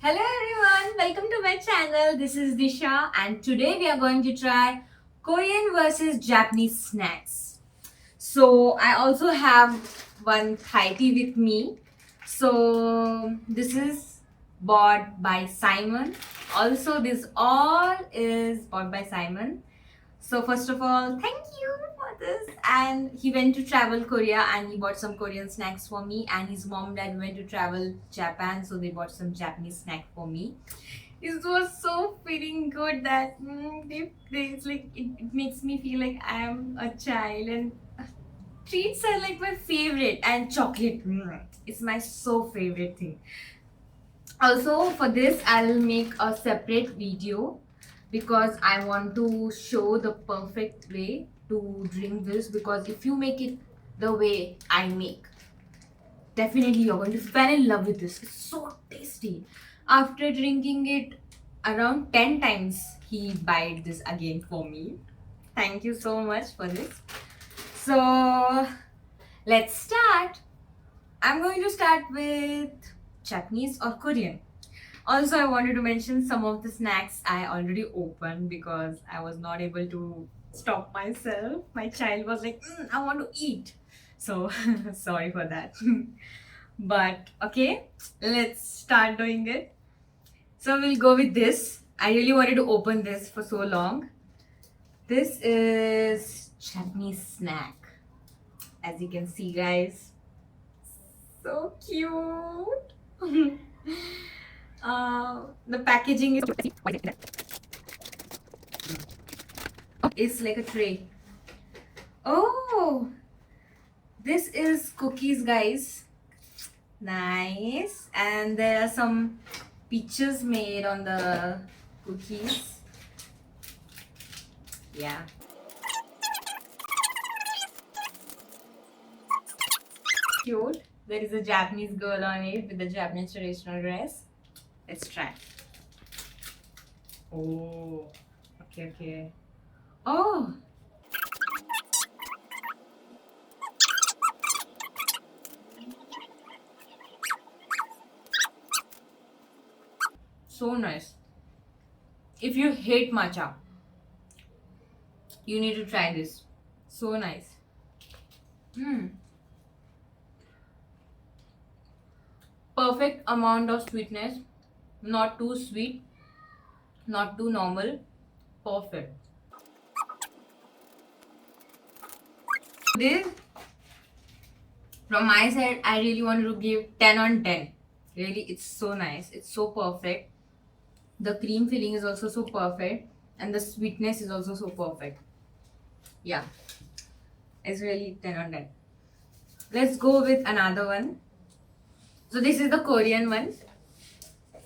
Hello everyone, welcome to my channel. This is Disha and today we are going to try Korean versus Japanese snacks. So I also have one Thai tea with me. So this is bought by Simon. Also this all is bought by Simon. So first of all, thank you for this. And he went to travel Korea and he bought some Korean snacks for me. And his mom and dad went to travel Japan, so they bought some Japanese snack for me. It was so feeling good that it's like it makes me feel like I am a child and treats are like my favorite and chocolate. It's my so favorite thing. Also for this I'll make a separate video because I want to show the perfect way to drink this, because if you make it the way I make, definitely you're going to fall in love with this. It's so tasty. After drinking it around 10 times, he buyed this again for me. Thank you so much for this. So let's start. I'm going to start with Japanese or Korean. Also, I wanted to mention some of the snacks I already opened because I was not able to stop myself. My child was like, I want to eat. So, sorry for that. But okay, let's start doing it. So, we'll go with this. I really wanted to open this for so long. This is Japanese snack. As you can see, guys, so cute. The packaging is it's like a tray. Oh, this is cookies, guys. Nice. And there are some pictures made on the cookies. Yeah. Cute. There is a Japanese girl on it with a Japanese traditional dress. Let's try. Oh, okay, okay. Oh, so nice. If you hate matcha, you need to try this. So nice. Hmm. Perfect amount of sweetness, not too sweet, not too normal, perfect. This, from my side, I really wanted to give 10 on 10. Really, it's so nice, it's so perfect. The cream filling is also so perfect, and the sweetness is also so perfect. Yeah, it's really 10 on 10. Let's go with another one. So this is the Korean one.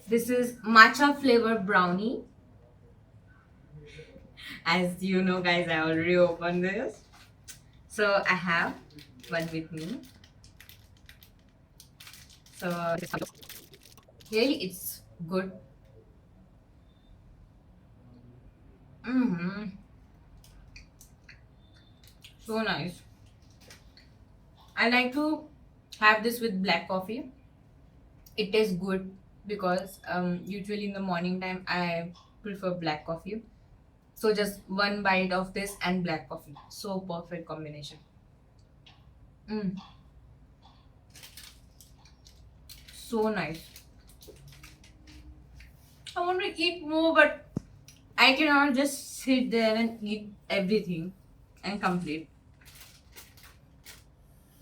This is matcha flavor brownie. As you know, guys, I already opened this. So I have one with me. So really, it's good. Mm-hmm. So nice. I like to have this with black coffee. It tastes good because usually in the morning time I prefer black coffee. So just one bite of this and black coffee. So perfect combination. Mm, so nice. I want to eat more, but I cannot just sit there and eat everything and complete.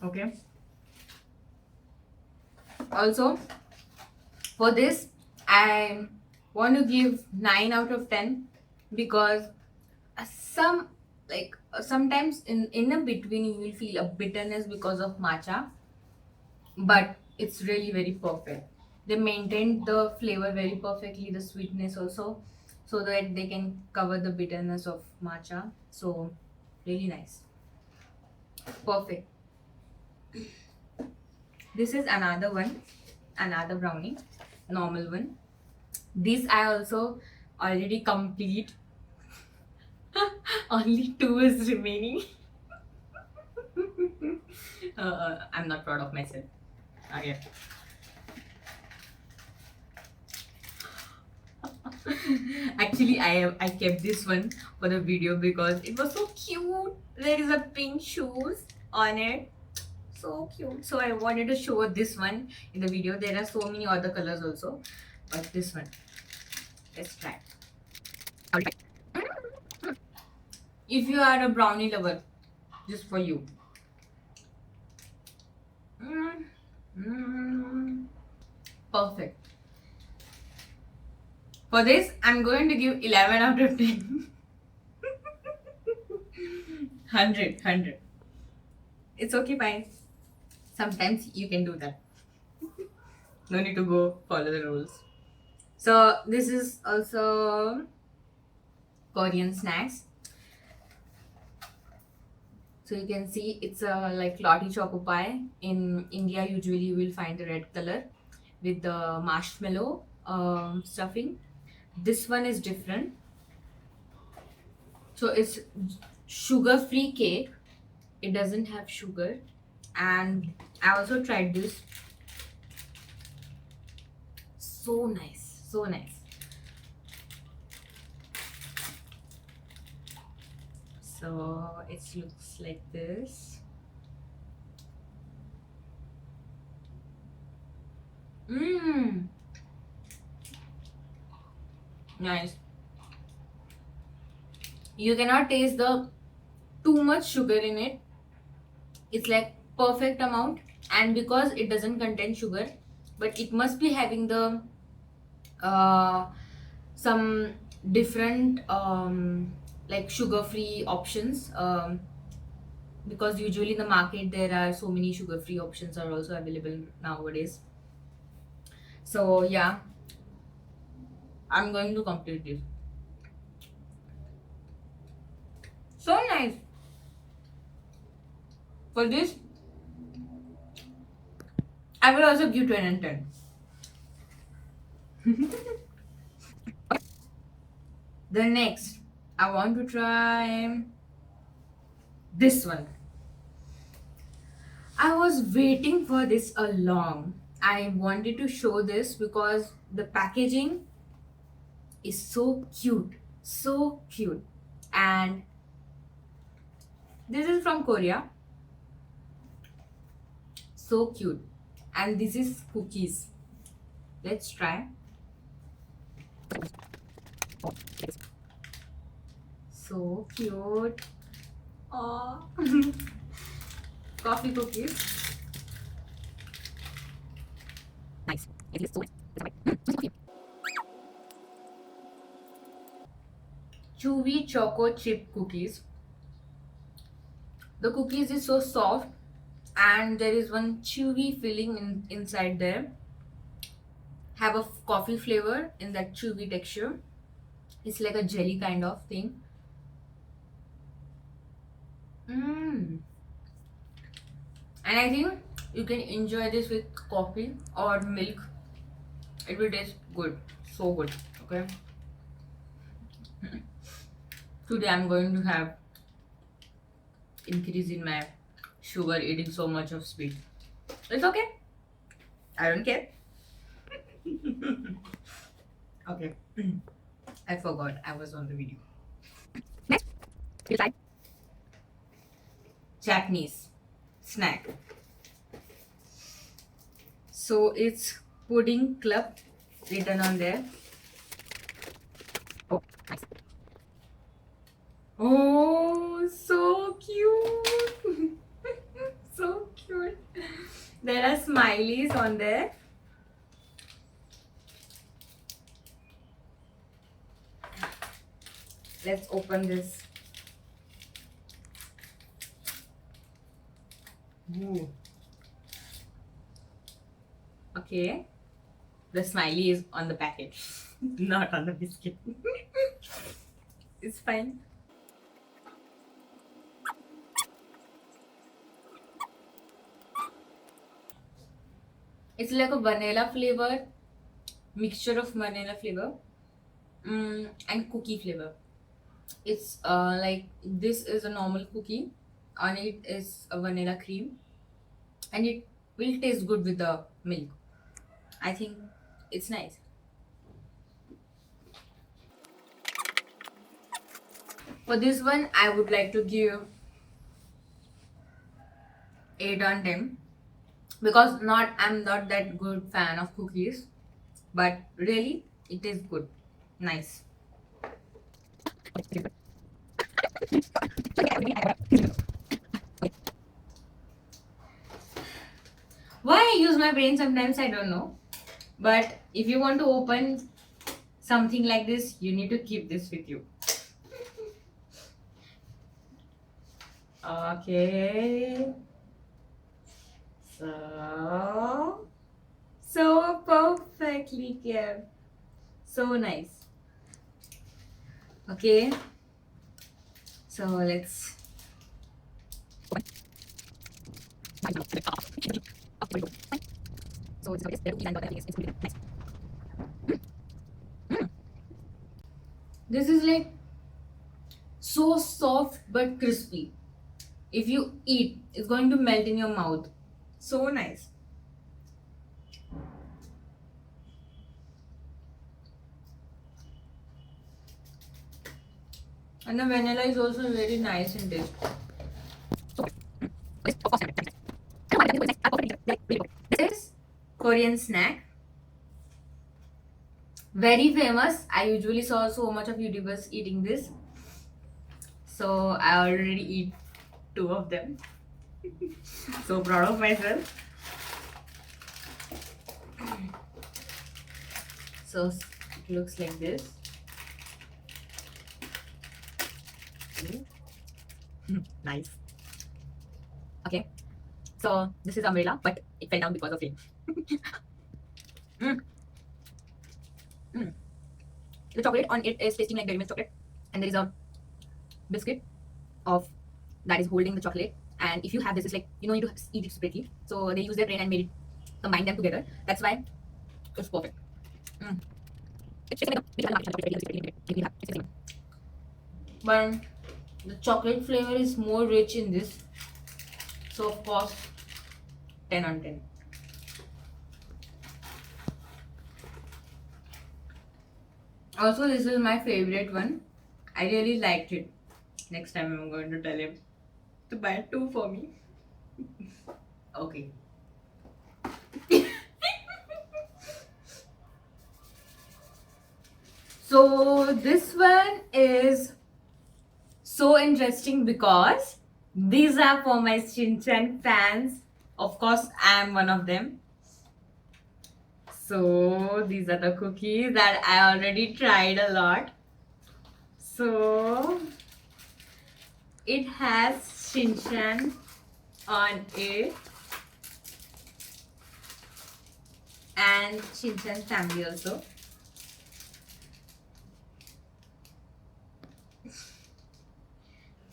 Okay. Also, for this, I want to give 9 out of 10 because some sometimes in a between you will feel a bitterness because of matcha, but it's really very perfect. They maintained the flavor very perfectly, the sweetness also, so that they can cover the bitterness of matcha. So really nice, perfect. This is another one, another brownie, normal one. This I also already complete. Only two is remaining. I'm not proud of myself. Okay. Actually, I kept this one for the video because it was so cute. There is a pink shoes on it. So cute. So I wanted to show this one in the video. There are so many other colors also. But this one. Let's try. If you are a brownie lover, just for you. Mm, mm, perfect. For this, I'm going to give 11 out of 10. 100. It's okay, fine. Sometimes you can do that. No need to go follow the rules. So this is also Korean snacks. So you can see it's a like Lottie Choco Pie. In India, usually you will find the red color with the marshmallow stuffing. This one is different. So it's sugar-free cake. It doesn't have sugar. And I also tried this. So nice. So nice. So it looks like this. Mmm. Nice. You cannot taste the too much sugar in it. It's like perfect amount, and because it doesn't contain sugar, but it must be having the uh, some different like sugar free options, because usually in the market there are so many sugar free options are also available nowadays. So yeah, I'm going to complete this. So nice. For this, I will also give 10 and 10. The next, I want to try this one. I was waiting for this a long. I wanted to show this because the packaging is so cute. So cute. And this is from Korea. So cute. And this is cookies. Let's try. So cute. Oh, coffee cookies. Nice. It is so nice. Chewy choco chip cookies. The cookies is so soft and there is one chewy filling inside there. Have a coffee flavor in that chewy texture. It's like a jelly kind of thing. Mm. And I think you can enjoy this with coffee or milk. It will taste good. So good. Okay. Today I'm going to have increase in my sugar eating so much of sweet. It's okay. I don't care. Okay. I forgot I was on the video. Next, you try Japanese snack. So it's pudding club written on there. Oh, nice. Oh, so cute. So cute. There are smileys on there. Let's open this. Ooh. Okay. The smiley is on the packet, not on the biscuit. It's fine. It's like a vanilla flavor, mixture of vanilla flavor and cookie flavor. It's like this is a normal cookie, on it is a vanilla cream, and it will taste good with the milk. I think it's nice. For this one, I would like to give 8 on 10 because I'm not that good fan of cookies, but really it is good, nice. Why I use my brain sometimes I don't know, but if you want to open something like this, you need to keep this with you. Okay. So perfectly kept. So nice. Okay. So let's. So it's nice. This is like so soft but crispy. If you eat, it's going to melt in your mouth. So nice. And the vanilla is also very nice in taste. This is Korean snack. Very famous. I usually saw so much of YouTubers eating this. So I already eat 2 of them. So proud of myself. So it looks like this. Nice. Okay. So this is umbrella, but it fell down because of rain. Mm. Mm. The chocolate on it is tasting like Dairy Milk chocolate, and there is a biscuit of that is holding the chocolate. And if you have this, it's like you know you need to eat it separately. So they use their brain and made it combine them together. That's why it's perfect. Mm. But the chocolate flavor is more rich in this, so of course 10 on 10. Also, this is my favorite one. I really liked it. Next time I'm going to tell him to buy 2 for me. Okay. So this one is so interesting because these are for my Shinchan fans. Of course, I am one of them. So these are the cookies that I already tried a lot. So it has Shinchan on it and Shinchan family also.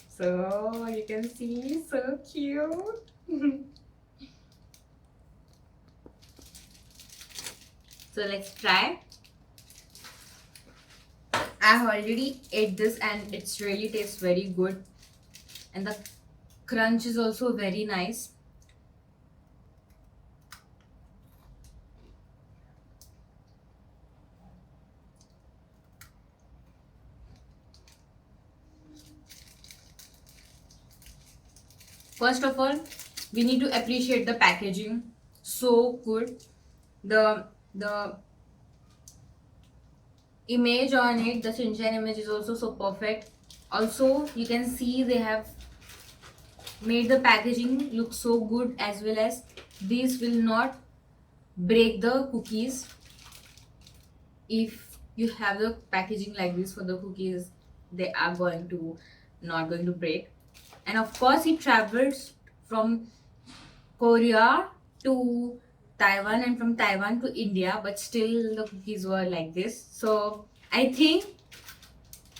So you can see, so cute. So let's try. I have already ate this and it's really tastes very good. And the crunch is also very nice. First of all, we need to appreciate the packaging. So good. The image on it, the Shinchan image is also so perfect. Also, you can see they have made the packaging look so good, as well as these will not break the cookies. If you have the packaging like this for the cookies, they are going to not going to break. And of course, it travels from Korea to Taiwan and from Taiwan to India, but still the cookies were like this. So I think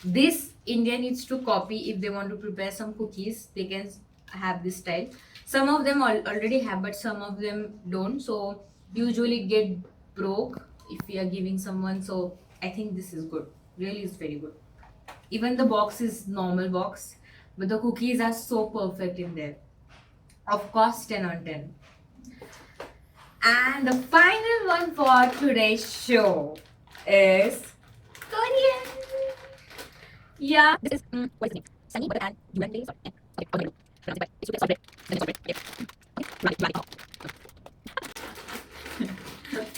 this India needs to copy. If they want to prepare some cookies, they can have this style. Some of them already have, but some of them don't. So usually get broke if we are giving someone. So I think this is good. Really is very good. Even the box is normal box, but the cookies are so perfect in there. Of course, 10 on 10. And the final one for today's show is Korean. Yeah. This is what is the name? Sunny butter and durian glaze. Okay, okay, but it should be salted. Then it's salted. Okay. Okay. Right.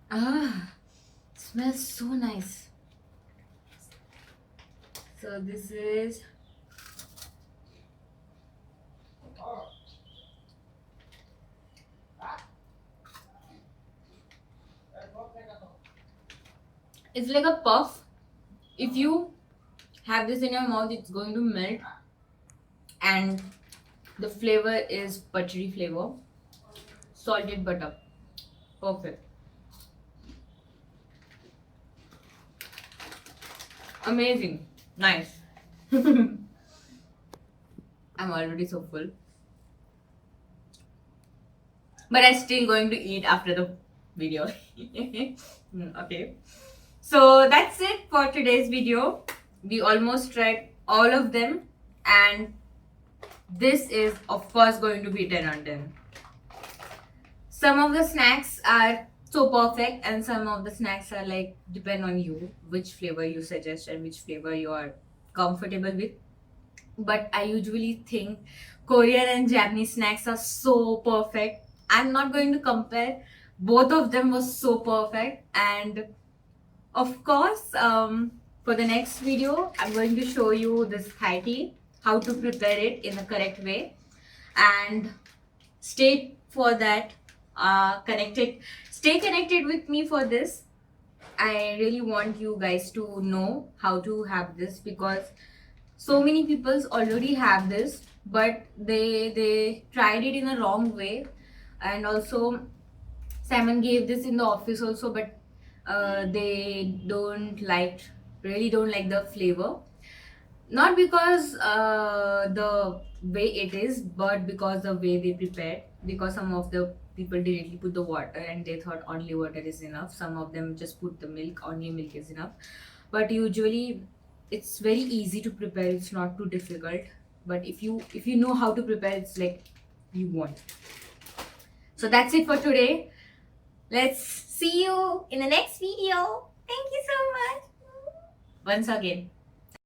Ah, smells so nice. So this is it's like a puff. If you have this in your mouth, it's going to melt, and the flavor is buttery flavor, salted butter, perfect, amazing, nice. I'm already so full, but I'm still going to eat after the video. Okay, so that's it for today's video. We almost tried all of them, and this is of course going to be 10 on 10. Some of the snacks are so perfect, and some of the snacks are like depend on you which flavor you suggest and which flavor you are comfortable with. But I usually think Korean and Japanese snacks are so perfect. I'm not going to compare. Both of them was so perfect, and of course, for the next video, I'm going to show you this Thai tea, how to prepare it in the correct way, and stay for that. Connected, stay connected with me for this. I really want you guys to know how to have this, because so many people already have this, but they tried it in a wrong way. And also Simon gave this in the office also, but they really don't like the flavor, not because the way it is, but because the way they prepared. Because some of the people directly put the water and they thought only water is enough. Some of them just put the milk, only milk is enough. But usually it's very easy to prepare, it's not too difficult. But if you know how to prepare, it's like you want. So that's it for today. Let's see you in the next video. Thank you so much once again.